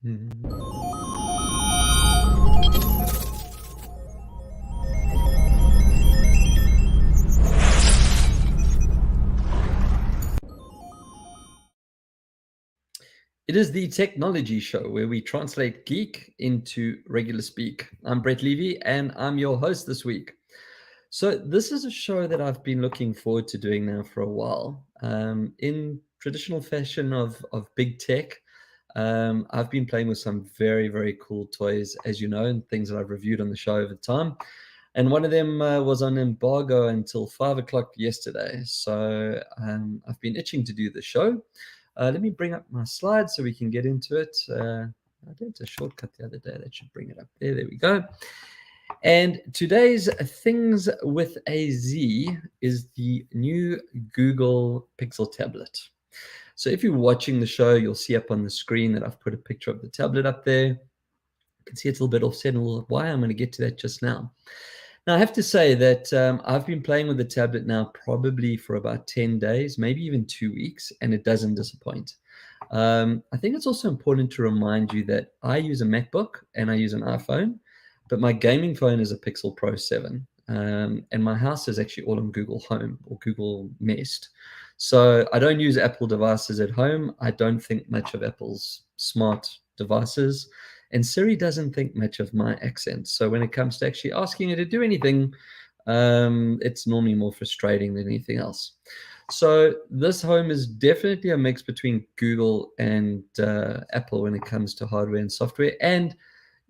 Mhm. It is the technology show where we translate geek into regular speak. I'm Brett Levy and I'm your host this week. So, this is a show that I've been looking forward to doing now for a while. In traditional fashion of big tech, I've been playing with some very, very cool toys, as you know, and things that I've reviewed on the show over time. And one of them was on embargo until 5 o'clock yesterday. So I've been itching to do the show. Let me bring up my slides so we can get into it. I did a shortcut the other day that should bring it up there. There we go. And today's Things with a Z is the new Google Pixel tablet. So if you're watching the show, you'll see up on the screen that I've put a picture of the tablet up there. You can see it's a little bit offset and a little why. I'm going to get to that just now. Now, I have to say that I've been playing with the tablet now probably for about 10 days, maybe even 2 weeks, and it doesn't disappoint. I think it's also important to remind you that I use a MacBook and I use an iPhone, but my gaming phone is a Pixel Pro 7. And my house is actually all on Google Home or Google Nest. So I don't use Apple devices at home. I don't think much of Apple's smart devices. And Siri doesn't think much of my accent. So when it comes to actually asking her to do anything, it's normally more frustrating than anything else. So this home is definitely a mix between Google and Apple when it comes to hardware and software. And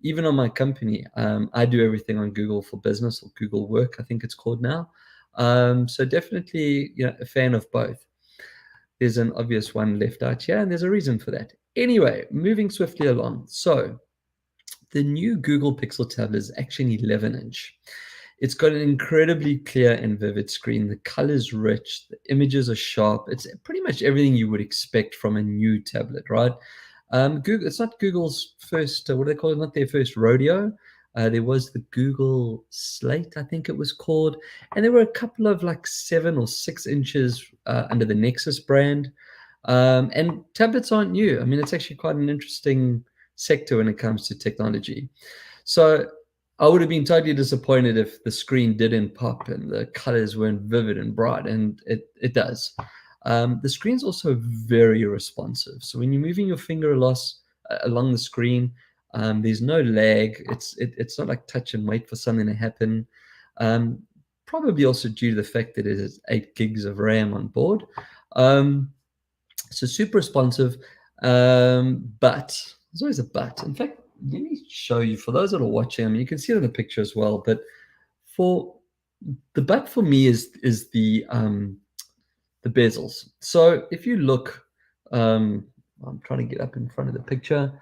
even on my company, I do everything on Google for Business or Google Work, I think it's called now. So definitely, a fan of both. There's an obvious one left out here, and there's a reason for that. Anyway, moving swiftly along. So the new Google Pixel tablet is actually an 11-inch. It's got an incredibly clear and vivid screen. The color's rich, the images are sharp. It's pretty much everything you would expect from a new tablet, right? Google, it's not Google's first, what do they call it? Not their first rodeo. There was the Google Slate, I think it was called. And there were a couple of like 7 or 6 inches under the Nexus brand. And tablets aren't new. I mean, it's actually quite an interesting sector when it comes to technology. So I would have been totally disappointed if the screen didn't pop and the colors weren't vivid and bright, and it does. The screen's also very responsive. So when you're moving your finger along the screen, there's no lag. It's not like touch and wait for something to happen. Um, Probably also due to the fact that it has 8 gigs of RAM on board. So super responsive, but there's always a but. In fact, let me show you for those that are watching. I mean, you can see it in the picture as well. But for the but for me is the bezels. So if you look, I'm trying to get up in front of the picture.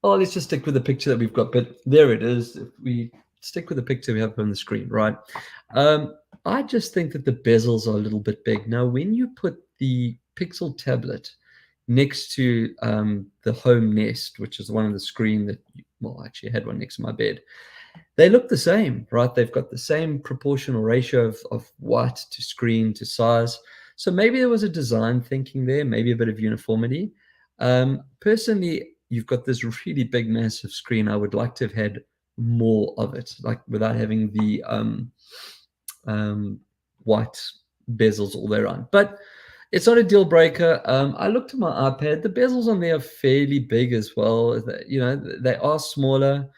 Oh, let's just stick with the picture that we've got. But there it is. If we stick with the picture we have on the screen, right? I just think that the bezels are a little bit big. Now, when you put the Pixel tablet next to the Home Nest, which is the one on the screen that, well, I actually had one next to my bed, they look the same, right? They've got the same proportional ratio of white to screen to size. So maybe there was a design thinking there, maybe a bit of uniformity. Personally, you've got this really big, massive screen. I would like to have had more of it, like without having the white bezels all around. But it's not a deal breaker. I looked at my iPad. The bezels on there are fairly big as well. They are smaller.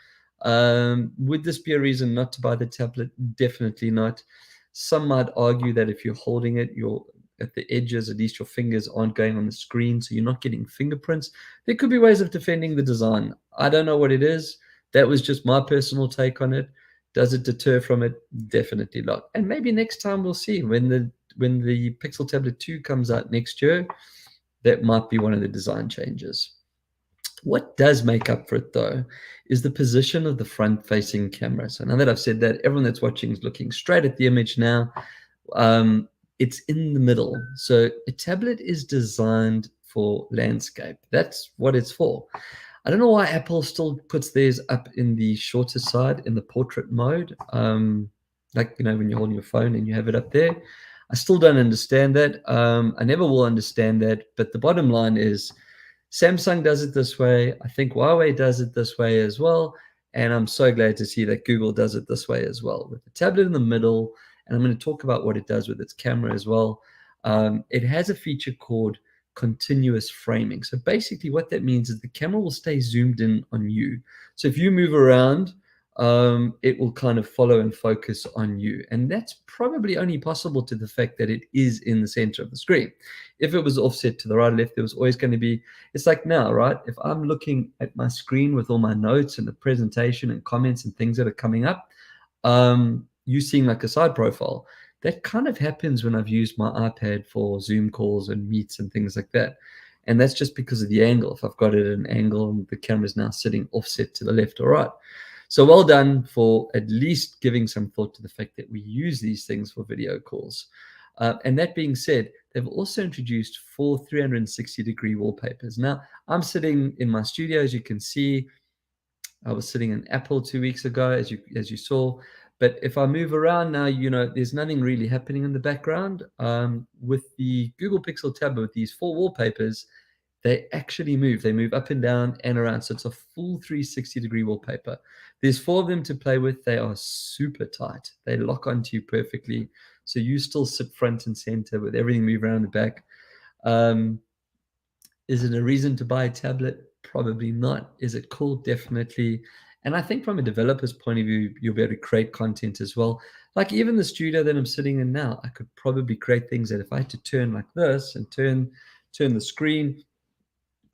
Would this be a reason not to buy the tablet? Definitely not. Some might argue that if you're holding it, you're at the edges, at least your fingers aren't going on the screen, so you're not getting fingerprints. There could be ways of defending the design. I don't know what it is. That was just my personal take on it. Does it deter from it? Definitely not. And maybe next time we'll see when the Pixel Tablet 2 comes out next year, that might be one of the design changes. What does make up for it, though, is the position of the front-facing camera. So now that I've said that, everyone that's watching is looking straight at the image now. It's in the middle. So a tablet is designed for landscape. That's what it's for. I don't know why Apple still puts theirs up in the shorter side in the portrait mode. Like, when you're holding your phone and you have it up there. I still don't understand that. I never will understand that. But the bottom line is Samsung does it this way. I think Huawei does it this way as well. And I'm so glad to see that Google does it this way as well, with the tablet in the middle. And I'm going to talk about what it does with its camera as well. It has a feature called continuous framing. So basically, what that means is the camera will stay zoomed in on you. So if you move around, it will kind of follow and focus on you. And that's probably only possible to the fact that it is in the center of the screen. If it was offset to the right or left, there was always going to be, it's like now, right? If I'm looking at my screen with all my notes and the presentation and comments and things that are coming up, you seeing like a side profile, that kind of happens when I've used my iPad for Zoom calls and meets and things like that. And that's just because of the angle. If I've got it at an angle and the camera is now sitting offset to the left or right. So well done for at least giving some thought to the fact that we use these things for video calls. And that being said, they've also introduced 4 360-degree wallpapers. Now, I'm sitting in my studio, as you can see. I was sitting in Apple 2 weeks ago, as you saw. But if I move around now, there's nothing really happening in the background. With the Google Pixel tablet, with these 4 wallpapers, they actually move. They move up and down and around. So it's a full 360-degree wallpaper. There's 4 of them to play with. They are super tight. They lock onto you perfectly. So you still sit front and center with everything moving around the back. Is it a reason to buy a tablet? Probably not. Is it cool? Definitely. And I think from a developer's point of view, you'll be able to create content as well. Like even the studio that I'm sitting in now, I could probably create things that if I had to turn like this and turn the screen,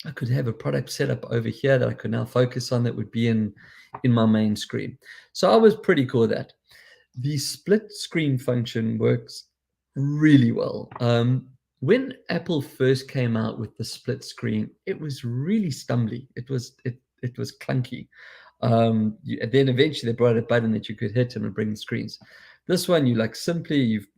I could have a product set up over here that I could now focus on that would be in my main screen. So I was pretty cool with that. The split screen function works really well. When Apple first came out with the split screen, it was really stumbly. It was clunky. Then eventually they brought a button that you could hit and it would bring the screens. This one, you like simply, you've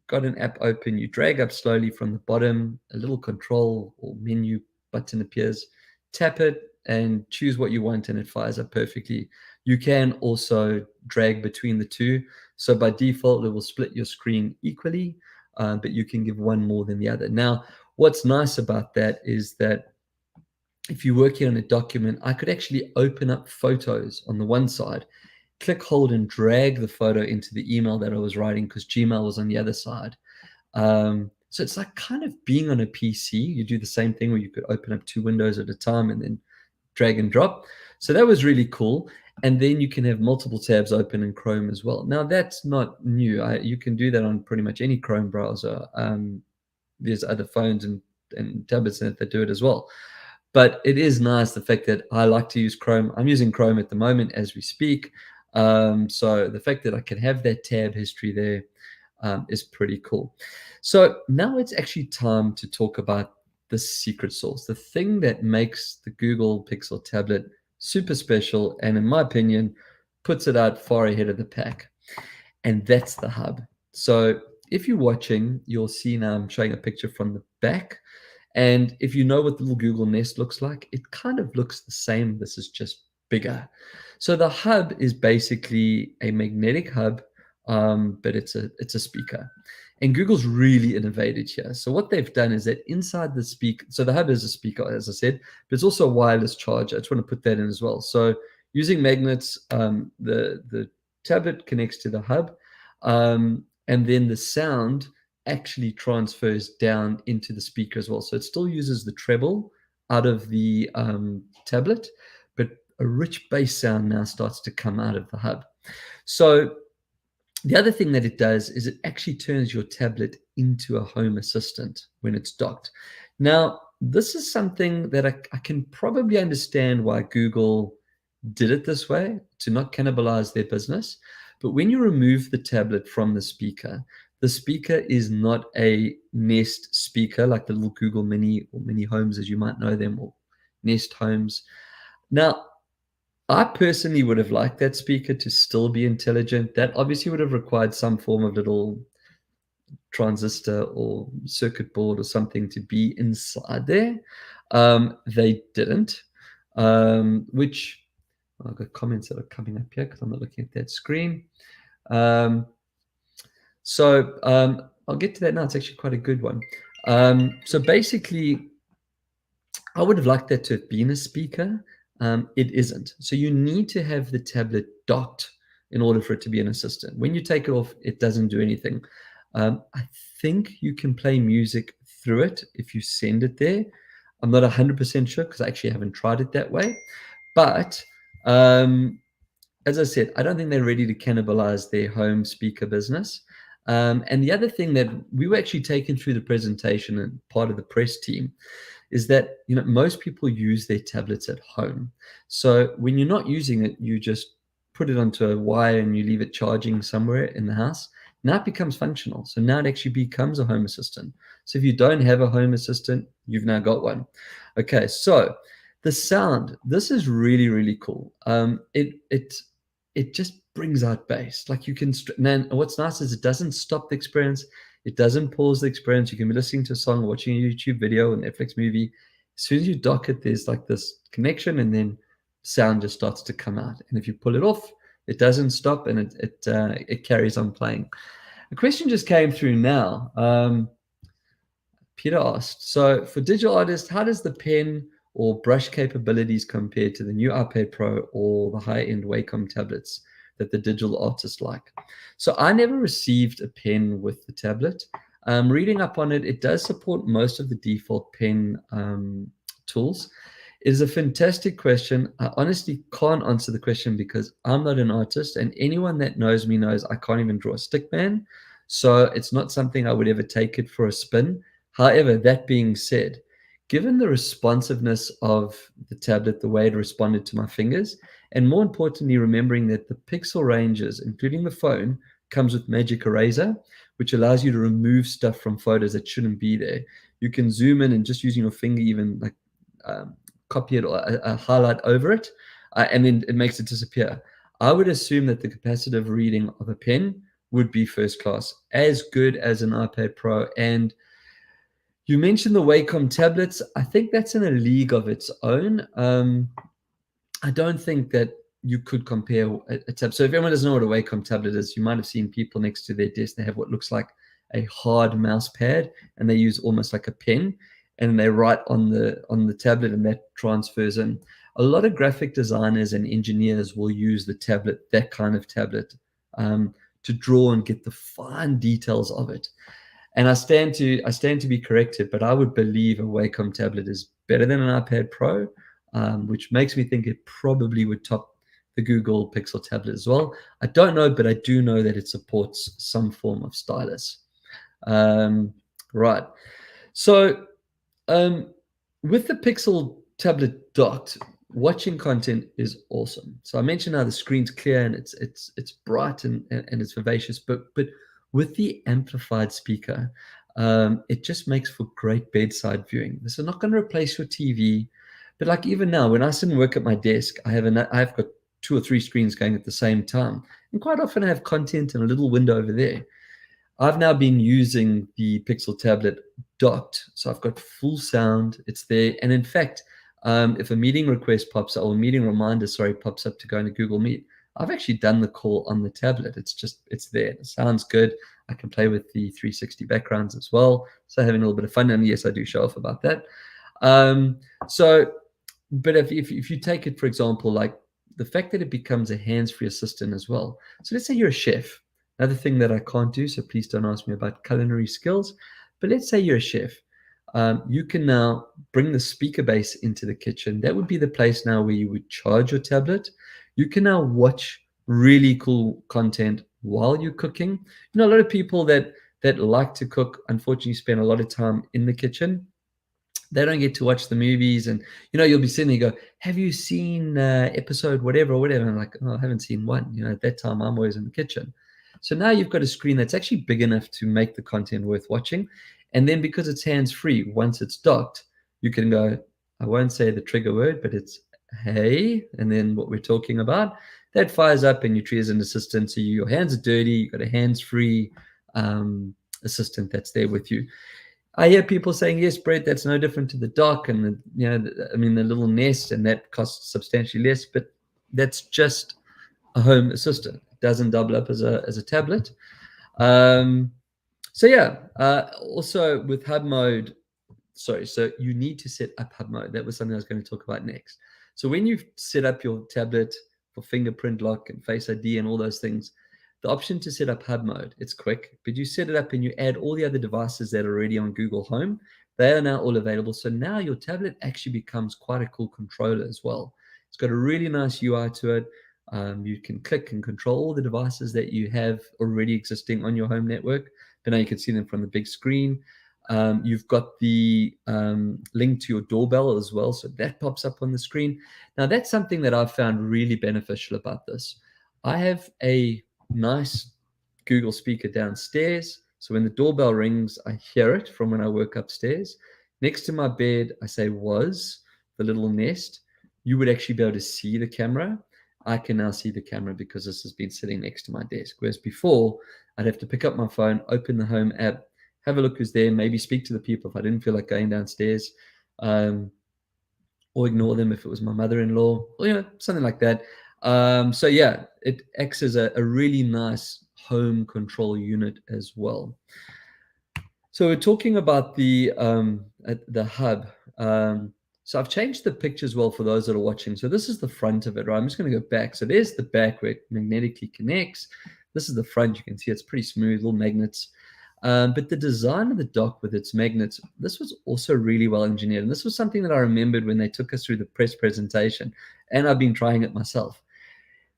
got an app open, you drag up slowly from the bottom, a little control or menu button appears, tap it and choose what you want and it fires up perfectly. You can also drag between the two. So by default, it will split your screen equally, but you can give one more than the other. Now, what's nice about that is that if you're working on a document, I could actually open up photos on the one side, click, hold, and drag the photo into the email that I was writing because Gmail was on the other side. So it's like kind of being on a PC. You do the same thing where you could open up 2 windows at a time and then drag and drop. So that was really cool. And then you can have multiple tabs open in Chrome as well. Now, that's not new. You can do that on pretty much any Chrome browser. There's other phones and tablets that do it as well. But it is nice, the fact that I like to use Chrome. I'm using Chrome at the moment as we speak. So the fact that I can have that tab history there is pretty cool. So now it's actually time to talk about the secret sauce, the thing that makes the Google Pixel tablet super special, and in my opinion, puts it out far ahead of the pack. And that's the hub. So if you're watching, you'll see now I'm showing a picture from the back. And if you know what the little Google Nest looks like, it kind of looks the same. This is just bigger. So the hub is basically a magnetic hub, but it's a speaker. And Google's really innovated here. So what they've done is that inside the speaker, so the hub is a speaker, as I said, but it's also a wireless charger. I just want to put that in as well. So using magnets, the tablet connects to the hub, and then the sound actually transfers down into the speaker as well. So it still uses the treble out of the tablet, but a rich bass sound now starts to come out of the hub. So the other thing that it does is it actually turns your tablet into a home assistant when it's docked. Now, this is something that I can probably understand why Google did it this way to not cannibalize their business. But when you remove the tablet from the speaker is not a Nest speaker like the little Google Mini or Mini Homes as you might know them, or Nest Homes. Now, I personally would have liked that speaker to still be intelligent. That obviously would have required some form of little transistor or circuit board or something to be inside there. They didn't, which I've got comments that are coming up here because I'm not looking at that screen. So I'll get to that now. It's actually quite a good one. So basically, I would have liked that to have been a speaker. It isn't. So you need to have the tablet docked in order for it to be an assistant. When you take it off, it doesn't do anything. I think you can play music through it if you send it there. I'm not 100% sure because I actually haven't tried it that way. But as I said, I don't think they're ready to cannibalize their home speaker business. And the other thing that we were actually taken through the presentation and part of the press team is that most people use their tablets at home. So when you're not using it, you just put it onto a wire and you leave it charging somewhere in the house. Now it becomes functional. So now it actually becomes a home assistant. So if you don't have a home assistant, you've now got one. Okay, so the sound, this is really, really cool. It just brings out bass. Like you can, and what's nice is it doesn't stop the experience. It doesn't pause the experience. You can be listening to a song, watching a YouTube video, a Netflix movie. As soon as you dock it, there's like this connection, and then sound just starts to come out. And if you pull it off, it doesn't stop, and it carries on playing. A question just came through now. Peter asked, so for digital artists, how does the pen or brush capabilities compare to the new iPad Pro or the high-end Wacom tablets that the digital artists like? So I never received a pen with the tablet. Reading up on it, it does support most of the default pen tools. It is a fantastic question. I honestly can't answer the question because I'm not an artist, and anyone that knows me knows I can't even draw a stick man. So it's not something I would ever take it for a spin. However, that being said, given the responsiveness of the tablet, the way it responded to my fingers, and more importantly, remembering that the Pixel ranges, including the phone, comes with Magic Eraser, which allows you to remove stuff from photos that shouldn't be there. You can zoom in and just using your finger, even like copy it or highlight over it, and then it makes it disappear. I would assume that the capacitive reading of a pen would be first class, as good as an iPad Pro. And you mentioned the Wacom tablets. I think that's in a league of its own. I don't think that you could compare a tab. So if anyone doesn't know what a Wacom tablet is, you might have seen people next to their desk. They have what looks like a hard mouse pad, and they use almost like a pen, and they write on the tablet, and that transfers in. A lot of graphic designers and engineers will use the tablet, that kind of tablet, to draw and get the fine details of it. And I stand to be corrected, but I would believe a Wacom tablet is better than an iPad Pro, which makes me think it probably would top the Google Pixel tablet as well. I don't know, but I do know that it supports some form of stylus. Right. So with the Pixel tablet docked, watching content is awesome. So I mentioned how the screen's clear and it's bright and it's vivacious, but with the amplified speaker, it just makes for great bedside viewing. This is not going to replace your TV, but like even now, when I sit and work at my desk, I've got 2 or 3 screens going at the same time, and quite often I have content in a little window over there. I've now been using the Pixel tablet docked, so I've got full sound. It's there, and in fact, if a meeting request pops up, or a meeting reminder, pops up to go into Google Meet, I've actually done the call on the tablet. It's there. It sounds good. I can play with the 360 backgrounds as well. So having a little bit of fun. And yes, I do show off about that. But if you take it, for example, like the fact that it becomes a hands-free assistant as well. So let's say you're a chef. Another thing that I can't do, so please don't ask me about culinary skills. But let's say you're a chef. You can now bring the speaker base into the kitchen. That would be the place now where you would charge your tablet. You can now watch really cool content while you're cooking. A lot of people that like to cook, unfortunately, spend a lot of time in the kitchen. They don't get to watch the movies, and you'll be sitting there, you go, have you seen episode whatever or whatever? And I'm like, oh, I haven't seen one. At that time, I'm always in the kitchen. So now you've got a screen that's actually big enough to make the content worth watching. And then because it's hands-free, once it's docked, you can go, I won't say the trigger word, but it's hey, and then what we're talking about, that fires up and you treat as an assistant. So your hands are dirty, you've got a hands-free assistant that's there with you. I hear people saying, yes, Brett, that's no different to the dock and the little Nest, and that costs substantially less, but that's just a home assistant. It doesn't double up as a tablet. Also with hub mode, So you need to set up hub mode. That was something I was going to talk about next. So when you've set up your tablet for fingerprint lock and Face ID and all those things, the option to set up hub mode, it's quick, but you set it up and you add all the other devices that are already on Google Home. They are now all available. So now your tablet actually becomes quite a cool controller as well. It's got a really nice UI to it. You can click and control all the devices that you have already existing on your home network, but now you can see them from the big screen. You've got the link to your doorbell as well, so that pops up on the screen. Now, that's something that I've found really beneficial about this. I have a nice Google speaker downstairs, so when the doorbell rings, I hear it from when I work upstairs. Next to my bed, I say was, the little nest. You would actually be able to see the camera. I can now see the camera because this has been sitting next to my desk. Whereas before, I'd have to pick up my phone, open the Home app, have a look who's there, maybe speak to the people if I didn't feel like going downstairs, or ignore them if it was my mother-in-law, or something like that. So yeah, it acts as a really nice home control unit as well. So we're talking about the hub. So I've changed the picture as well for those that are watching. So this is the front of it, right? I'm just going to go back. So there's the back where it magnetically connects. This is the front. You can see it's pretty smooth, little magnets. But the design of the dock with its magnets, this was also really well engineered. And this was something that I remembered when they took us through the press presentation. And I've been trying it myself.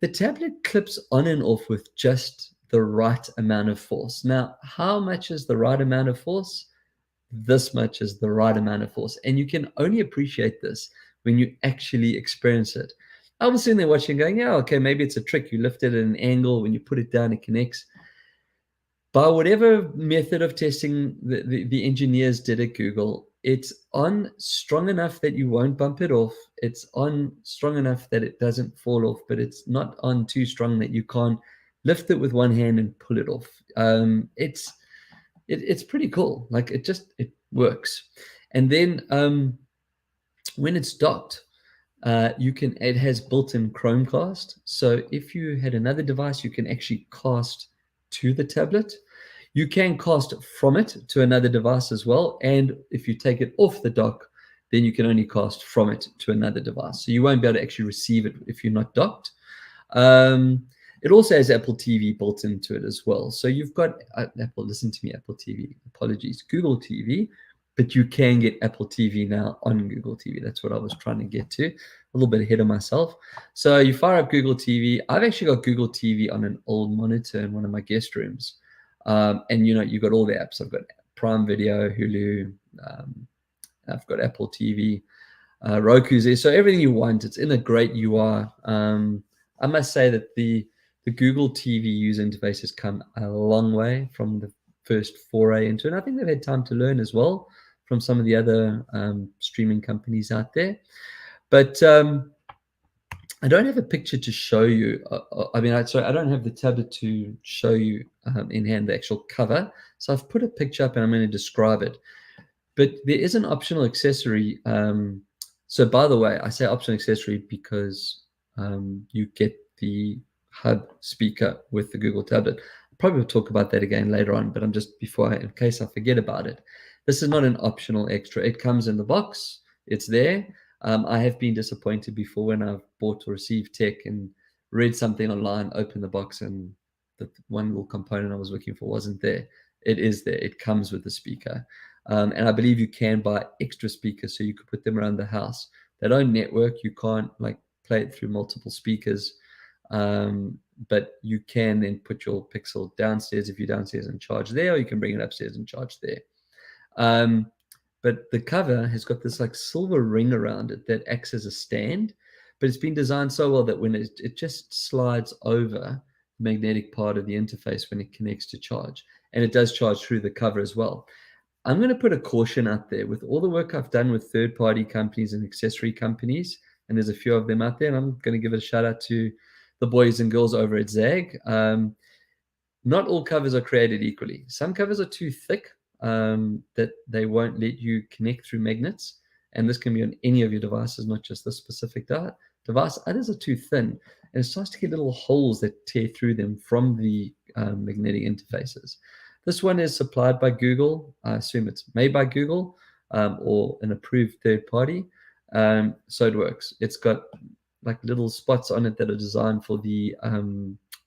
The tablet clips on and off with just the right amount of force. Now, how much is the right amount of force? This much is the right amount of force. And you can only appreciate this when you actually experience it. I was sitting there watching going, yeah, okay, maybe it's a trick. You lift it at an angle. When you put it down, it connects. By whatever method of testing the engineers did at Google, it's on strong enough that you won't bump it off. It's on strong enough that it doesn't fall off, but it's not on too strong that you can't lift it with one hand and pull it off. It's pretty cool. Like it works. And then when it's docked, it has built-in Chromecast. So if you had another device, you can actually cast to the tablet. You can cast from it to another device as well. And if you take it off the dock, then you can only cast from it to another device. So you won't be able to actually receive it if you're not docked. It also has Apple TV built into it as well. So you've got Apple, listen to me, Apple TV, apologies, Google TV, but you can get Apple TV now on Google TV. That's what I was trying to get to, a little bit ahead of myself. So you fire up Google TV. I've actually got Google TV on an old monitor in one of my guest rooms. And you've got all the apps. I've got Prime Video, Hulu, I've got Apple TV, Roku's there. So everything you want, it's in a great UI. I must say that the Google TV user interface has come a long way from the first foray into it. And I think they've had time to learn as well from some of the other streaming companies out there. But I don't have a picture to show you. I don't have the tablet to show you in hand the actual cover. So I've put a picture up and I'm going to describe it. But there is an optional accessory. So by the way, I say optional accessory because you get the hub speaker with the Google tablet. Probably will talk about that again later on, but in case I forget about it, this is not an optional extra. It comes in the box. It's there. I have been disappointed before when I've bought or received tech and read something online, opened the box, and the one little component I was looking for wasn't there. It is there. It comes with the speaker. And I believe you can buy extra speakers so you could put them around the house. They don't network. You can't play it through multiple speakers. But you can then put your Pixel downstairs if you're downstairs and charge there, or you can bring it upstairs and charge there. But the cover has got this silver ring around it that acts as a stand, but it's been designed so well that when it just slides over the magnetic part of the interface when it connects to charge, and it does charge through the cover as well. I'm going to put a caution out there with all the work I've done with third-party companies and accessory companies, and there's a few of them out there, and I'm going to give a shout out to the boys and girls over at Zag. Not all covers are created equally. Some covers are too thick that they won't let you connect through magnets. And this can be on any of your devices, not just this specific device. Others are too thin, and it starts to get little holes that tear through them from the magnetic interfaces. This one is supplied by Google. I assume it's made by Google. or an approved third party. So it works. It's got like little spots on it that are designed for the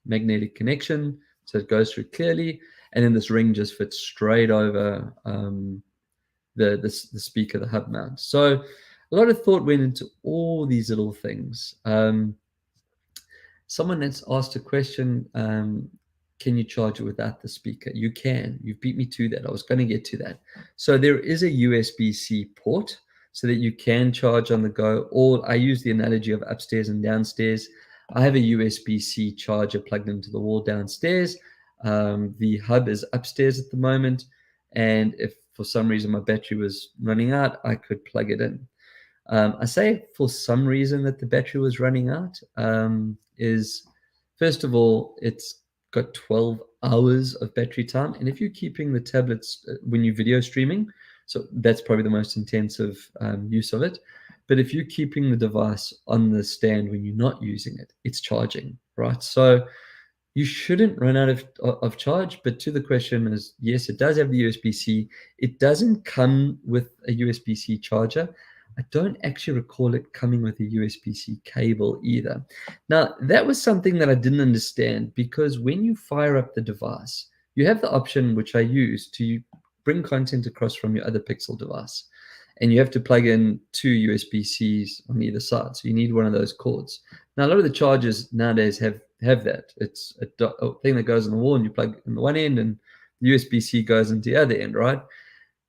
magnetic connection, so it goes through clearly, and then this ring just fits straight over the speaker, the hub mount. So a lot of thought went into all these little things. Someone that's asked a question, can you charge it without the speaker? You can. You beat me to that. I was going to get to that. So there is a USB-C port so that you can charge on the go. Or I use the analogy of upstairs and downstairs. I have a USB-C charger plugged into the wall downstairs. The hub is upstairs at the moment. And if for some reason my battery was running out, I could plug it in. I say for some reason that the battery was running out is, first of all, it's got 12 hours of battery time. And if you're keeping the tablets when you're video streaming, so that's probably the most intensive use of it. But if you're keeping the device on the stand when you're not using it, it's charging, right? So you shouldn't run out of charge. But to the question is, yes, it does have the USB-C. It doesn't come with a USB-C charger. I don't actually recall it coming with a USB-C cable either. Now, that was something that I didn't understand, because when you fire up the device, you have the option, which I use, to bring content across from your other Pixel device. And you have to plug in two USB-Cs on either side. So you need one of those cords. Now, a lot of the chargers nowadays have that. It's a thing that goes on the wall, and you plug in the one end, and the USB-C goes into the other end, right?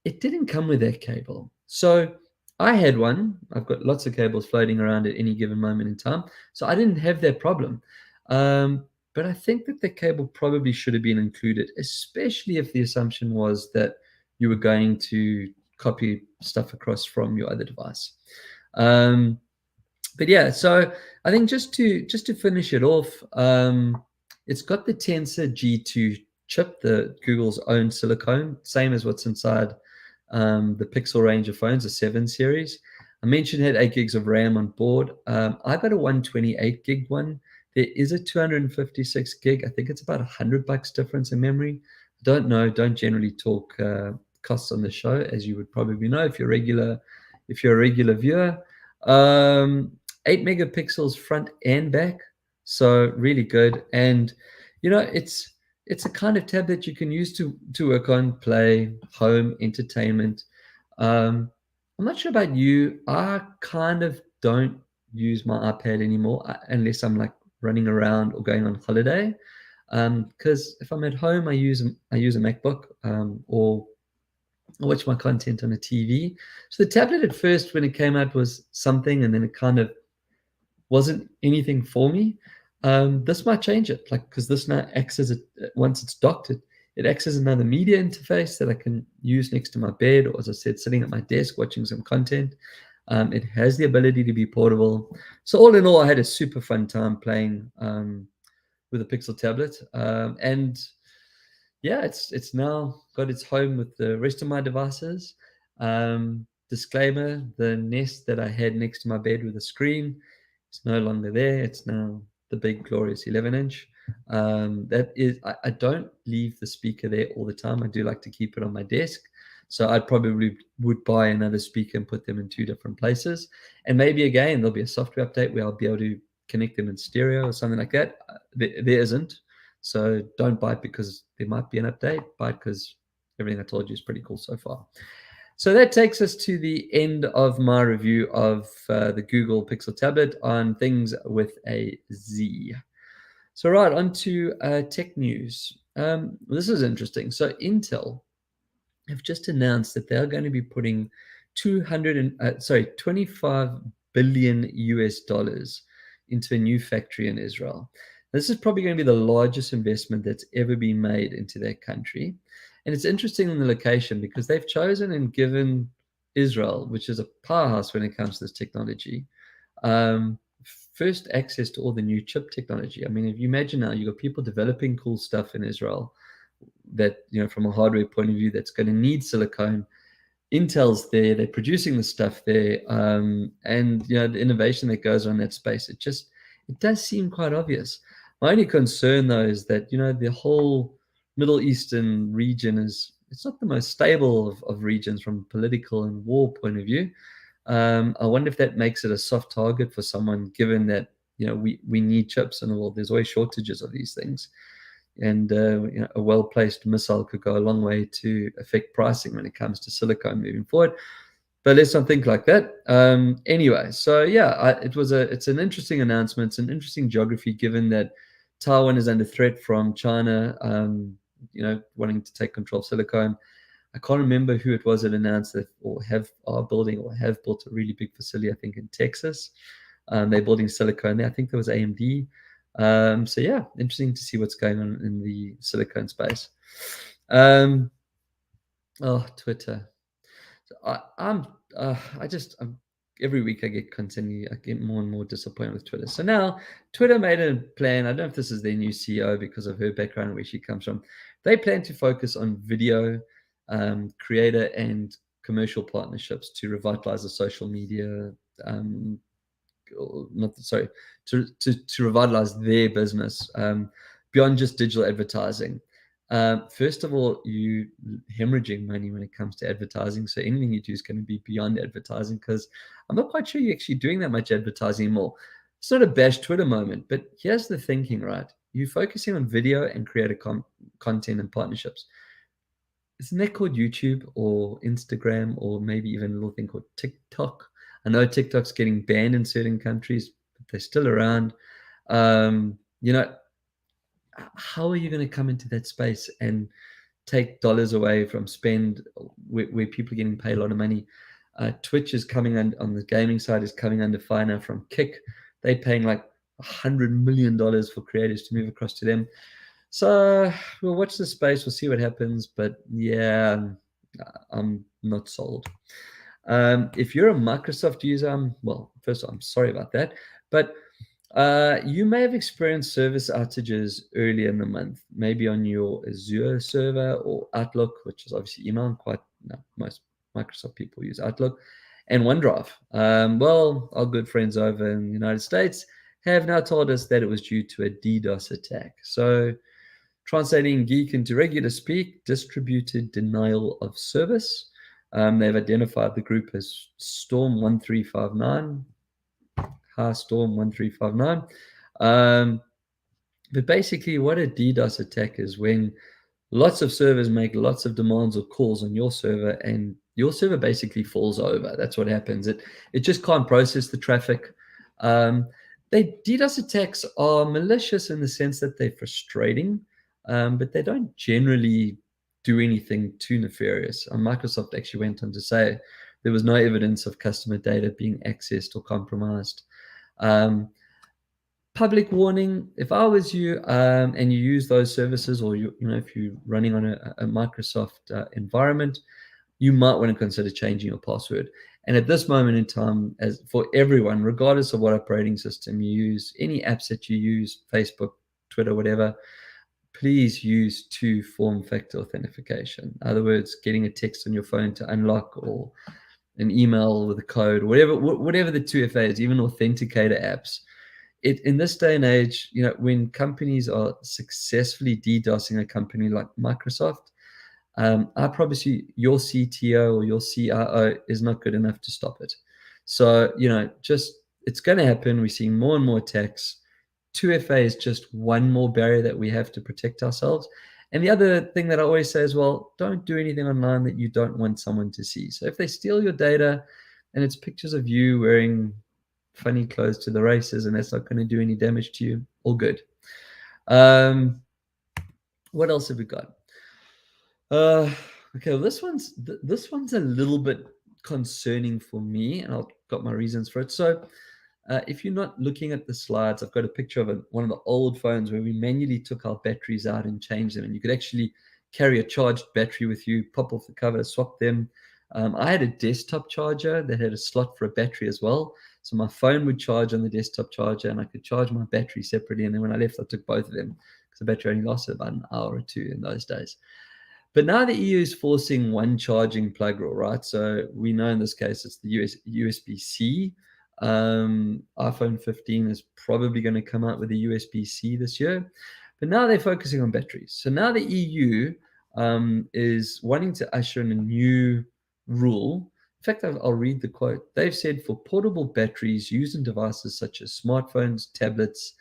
It didn't come with that cable. So I had one. I've got lots of cables floating around at any given moment in time. So I didn't have that problem. But I think that the cable probably should have been included, especially if the assumption was that you were going to copy stuff across from your other device. But yeah, so I think just to finish it off, it's got the Tensor G2 chip, the Google's own silicone, same as what's inside the Pixel range of phones, the 7 series. I mentioned it had 8 gigs of RAM on board. I got a 128 gig one. There is a 256 gig. I think it's about $100 difference in memory. Don't know. Don't generally talk costs on the show, as you would probably know if you're a regular viewer. 8 megapixels front and back, so really good. And it's a kind of tablet you can use to work on, play, home, entertainment. I'm not sure about you. I kind of don't use my iPad anymore unless I'm like running around or going on holiday. Because if I'm at home, I use a MacBook, or I watch my content on a TV. So the tablet at first, when it came out, was something, and then it kind of wasn't anything for me. This might change it, like, because this now acts as once it's docked, it acts as another media interface that I can use next to my bed, or, as I said, sitting at my desk watching some content. It has the ability to be portable. So all in all, I had a super fun time playing with a Pixel tablet. And yeah, it's now got its home with the rest of my devices. Disclaimer, the Nest that I had next to my bed with a screen is no longer there. It's now the big glorious 11-inch. That is, I don't leave the speaker there all the time. I do like to keep it on my desk. So I probably would buy another speaker and put them in 2 different places. And maybe again, there'll be a software update where I'll be able to connect them in stereo or something like that. There isn't. So don't buy it because there might be an update. Buy it because everything I told you is pretty cool so far. So that takes us to the end of my review of the Google Pixel tablet on things with a Z. So right, on to tech news. This is interesting. So Intel have just announced that they're going to be putting 25 billion US dollars into a new factory in Israel. This is probably going to be the largest investment that's ever been made into their country. And it's interesting in the location because they've chosen and given Israel, which is a powerhouse when it comes to this technology, first access to all the new chip technology. I mean, if you imagine now, you've got people developing cool stuff in Israel that, from a hardware point of view, that's going to need silicone. Intel's there, they're producing the stuff there, and the innovation that goes on in that space, it does seem quite obvious. My only concern, though, is that the whole Middle Eastern region is it's not the most stable of regions from a political and war point of view. I wonder if that makes it a soft target for someone, given that we need chips in the world. There's always shortages of these things, and a well-placed missile could go a long way to affect pricing when it comes to silicon moving forward. But let's not think like that. Anyway, so yeah, it's an interesting announcement. It's an interesting geography, given that Taiwan is under threat from China, wanting to take control of silicon. I can't remember who it was that announced that are building or have built a really big facility, I think in Texas. They're building silicon there. I think there was AMD. So yeah, interesting to see what's going on in the silicon space. Twitter. So every week I get more and more disappointed with Twitter. So now Twitter made a plan. I don't know if this is their new CEO because of her background and where she comes from. They plan to focus on video, creator and commercial partnerships to revitalize the social media, to revitalize their business beyond just digital advertising. First of all, you hemorrhaging money when it comes to advertising. So anything you do is going to be beyond advertising, because I'm not quite sure you're actually doing that much advertising anymore. It's not a bash Twitter moment, but here's the thinking, right? You're focusing on video and creator content and partnerships. Isn't that called YouTube or Instagram, or maybe even a little thing called TikTok? I know TikTok's getting banned in certain countries, but they're still around. How are you going to come into that space and take dollars away from spend where people are getting paid a lot of money? Twitch is coming on the gaming side, is coming under fire now from Kick. They're paying like $100 million for creators to move across to them. So we'll watch the space. We'll see what happens. But yeah, I'm not sold. If you're a Microsoft user, first of all, I'm sorry about that. But you may have experienced service outages earlier in the month, maybe on your Azure server or Outlook, which is obviously email. Most Microsoft people use Outlook, and OneDrive. Our good friends over in the United States have now told us that it was due to a DDoS attack. So, translating geek into regular speak, distributed denial of service. They've identified the group as Storm 1359. Storm 1359. But basically, what a DDoS attack is when lots of servers make lots of demands or calls on your server, and your server basically falls over. That's what happens. It just can't process the traffic. DDoS attacks are malicious in the sense that they're frustrating, but they don't generally do anything too nefarious. Microsoft actually went on to say there was no evidence of customer data being accessed or compromised. Public warning: if I was you, and you use those services, or if you're running on a Microsoft environment, you might want to consider changing your password. And at this moment in time, as for everyone, regardless of what operating system you use, any apps that you use, Facebook, Twitter, whatever, please use two-form factor authentication. In other words, getting a text on your phone to unlock, or an email with a code, whatever the 2FA is, even authenticator apps. In this day and age, when companies are successfully DDoSing a company like Microsoft, I promise you, your CTO or your CIO is not good enough to stop it. So, it's going to happen. We're seeing more and more attacks. 2FA is just one more barrier that we have to protect ourselves. And the other thing that I always say is, don't do anything online that you don't want someone to see. So if they steal your data and it's pictures of you wearing funny clothes to the races, and that's not going to do any damage to you, all good. What else have we got? Okay, this one's a little bit concerning for me, and I've got my reasons for it. So if you're not looking at the slides, I've got a picture of one of the old phones where we manually took our batteries out and changed them, and you could actually carry a charged battery with you, pop off the cover, swap them. I had a desktop charger that had a slot for a battery as well, so my phone would charge on the desktop charger, and I could charge my battery separately. And then when I left, I took both of them, because the battery only lasted about an hour or two in those days. But now the EU is forcing one charging plug rule, right? So we know in this case it's the USB-C. iPhone 15 is probably going to come out with a USB-C this year. But now they're focusing on batteries. So now the EU is wanting to usher in a new rule. In fact, I'll read the quote. They've said for portable batteries used in devices such as smartphones, tablets,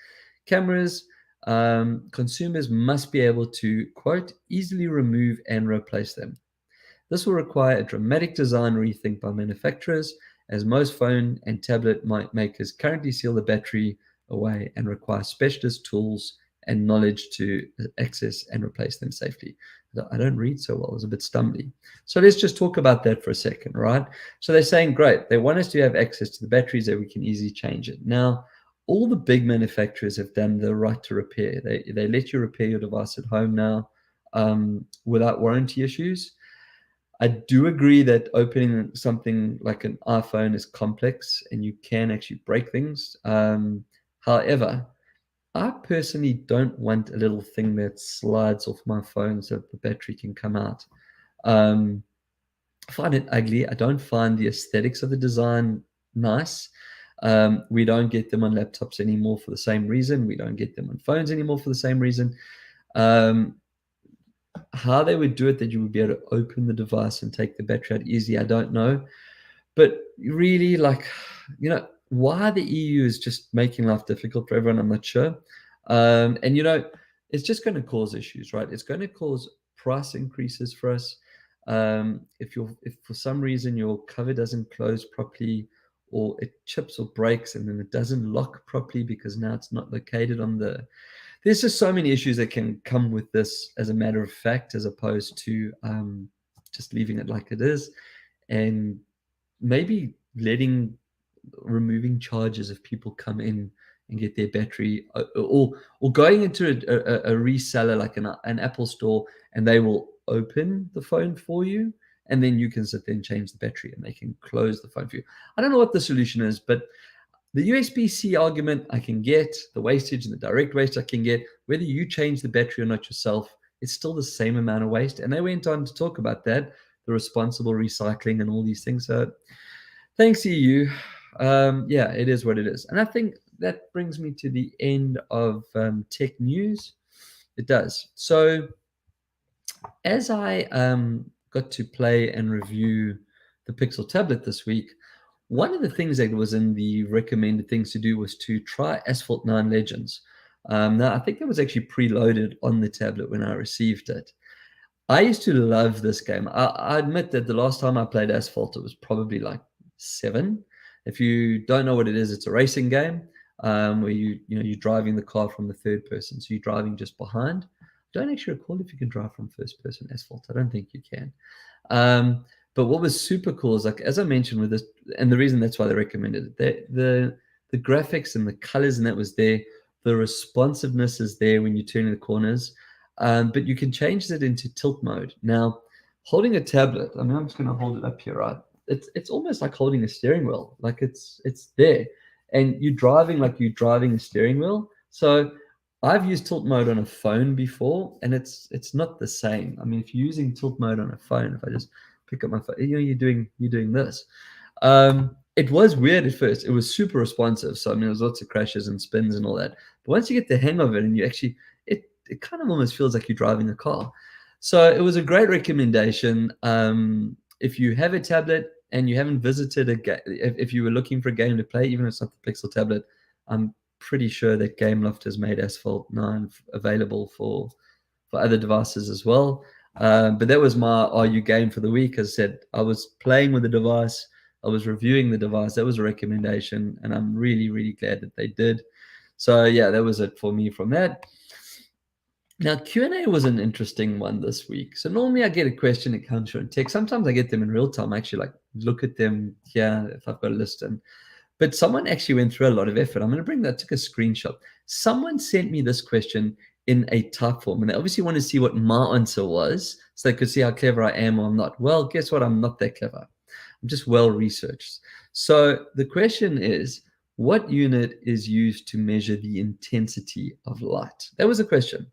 cameras, consumers must be able to, quote, easily remove and replace them. This will require a dramatic design rethink by manufacturers, as most phone and tablet makers currently seal the battery away and require specialist tools and knowledge to access and replace them safely. I don't read so well, it's a bit stumbly. So let's just talk about that for a second, right? So they're saying, great, they want us to have access to the batteries that we can easily change it. Now, all the big manufacturers have done the right to repair. They let you repair your device at home now without warranty issues. I do agree that opening something like an iPhone is complex and you can actually break things. However, I personally don't want a little thing that slides off my phone so that the battery can come out. I find it ugly. I don't find the aesthetics of the design nice. We don't get them on laptops anymore for the same reason. We don't get them on phones anymore for the same reason. How they would do it, that you would be able to open the device and take the battery out easy, I don't know. But really, like, why the EU is just making life difficult for everyone, I'm not sure. And it's just going to cause issues, right? It's going to cause price increases for us. If for some reason your cover doesn't close properly, or it chips or breaks and then it doesn't lock properly because now it's not located on the, there's just so many issues that can come with this, as a matter of fact, as opposed to just leaving it like it is, and maybe removing charges if people come in and get their battery, or going into a reseller like an Apple store, and they will open the phone for you, and then you can sit there and change the battery and they can close the phone for you. I don't know what the solution is, but the USB-C argument I can get, the wastage and the direct waste I can get, whether you change the battery or not yourself, it's still the same amount of waste. And they went on to talk about that, the responsible recycling and all these things. So thanks, EU. Yeah, it is what it is. And I think that brings me to the end of tech news. It does. So as I got to play and review the Pixel tablet this week, one of the things that was in the recommended things to do was to try Asphalt 9 Legends. Now, I think that was actually preloaded on the tablet when I received it. I used to love this game. I admit that the last time I played Asphalt, it was probably like 7. If you don't know what it is, it's a racing game where you're driving the car from the third person, so you're driving just behind. I don't actually recall if you can drive from first person Asphalt. I don't think you can. But what was super cool is, like, as I mentioned with this, and the reason that's why they recommended it, the graphics and the colors and that was there, the responsiveness is there when you turn in the corners, but you can change it into tilt mode. Now, holding a tablet, I mean, I'm just going to hold it up here, right? It's almost like holding a steering wheel, like it's there, and you're driving like you're driving a steering wheel. So I've used tilt mode on a phone before, and it's not the same. I mean, if you're using tilt mode on a phone, if I just pick up my phone, you're doing this. It was weird at first. It was super responsive. So I mean, there was lots of crashes and spins and all that. But once you get the hang of it, and you actually, it kind of almost feels like you're driving a car. So it was a great recommendation. If you have a tablet and you haven't visited a game, if you were looking for a game to play, even if it's not the Pixel tablet, I'm pretty sure that Gameloft has made Asphalt 9 available for other devices as well. But that was my RU game for the week. As I said, I was playing with the device, I was reviewing the device. That was a recommendation, and I'm really, really glad that they did. So yeah, that was it for me from that. Now, Q&A was an interesting one this week. So normally I get a question that comes through in text. Sometimes I get them in real time. I actually like look at them here if I've got a list. But someone actually went through a lot of effort. I'm going to bring that, took a screenshot. Someone sent me this question in a type form, and they obviously want to see what my answer was so they could see how clever I am or I'm not. Well, guess what? I'm not that clever. I'm just well researched. So the question is, what unit is used to measure the intensity of light? That was the question.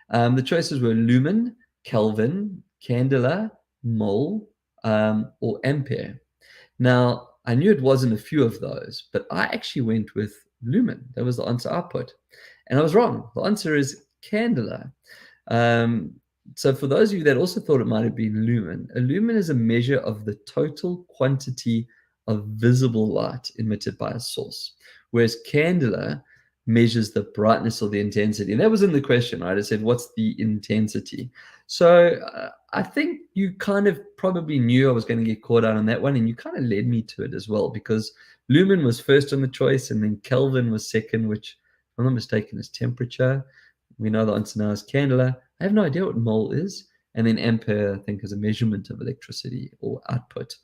The choices were lumen, Kelvin, candela, mole, or ampere. Now, I knew it wasn't a few of those, but I actually went with lumen. That was the answer I put. And I was wrong. The answer is candela. So for those of you that also thought it might have been lumen, a lumen is a measure of the total quantity of visible light emitted by a source, whereas candela measures the brightness or the intensity. And that was in the question, right? It said, what's the intensity? So I think you kind of probably knew I was going to get caught out on that one, and you kind of led me to it as well, because lumen was first on the choice, and then Kelvin was second, which, if I'm not mistaken, is temperature. We know the answer now is candela. I have no idea what mole is. And then ampere, I think, is a measurement of electricity or output.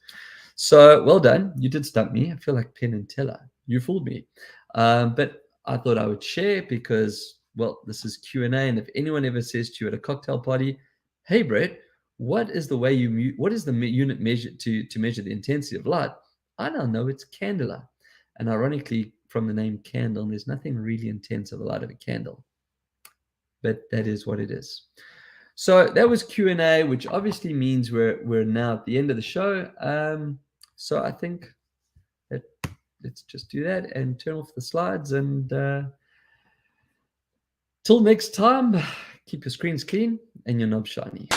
So well done. You did stump me. I feel like Penn and Teller. You fooled me. But I thought I would share because, well, this is Q&A. And if anyone ever says to you at a cocktail party, hey, Brett, what is the way what is the unit measure to measure the intensity of light? I now know it's candela. And ironically, from the name candle, there's nothing really intense of the light of a candle. But that is what it is. So that was Q&A, which obviously means we're now at the end of the show. So I think that let's just do that and turn off the slides. And till next time, keep your screens clean and your knobs shiny.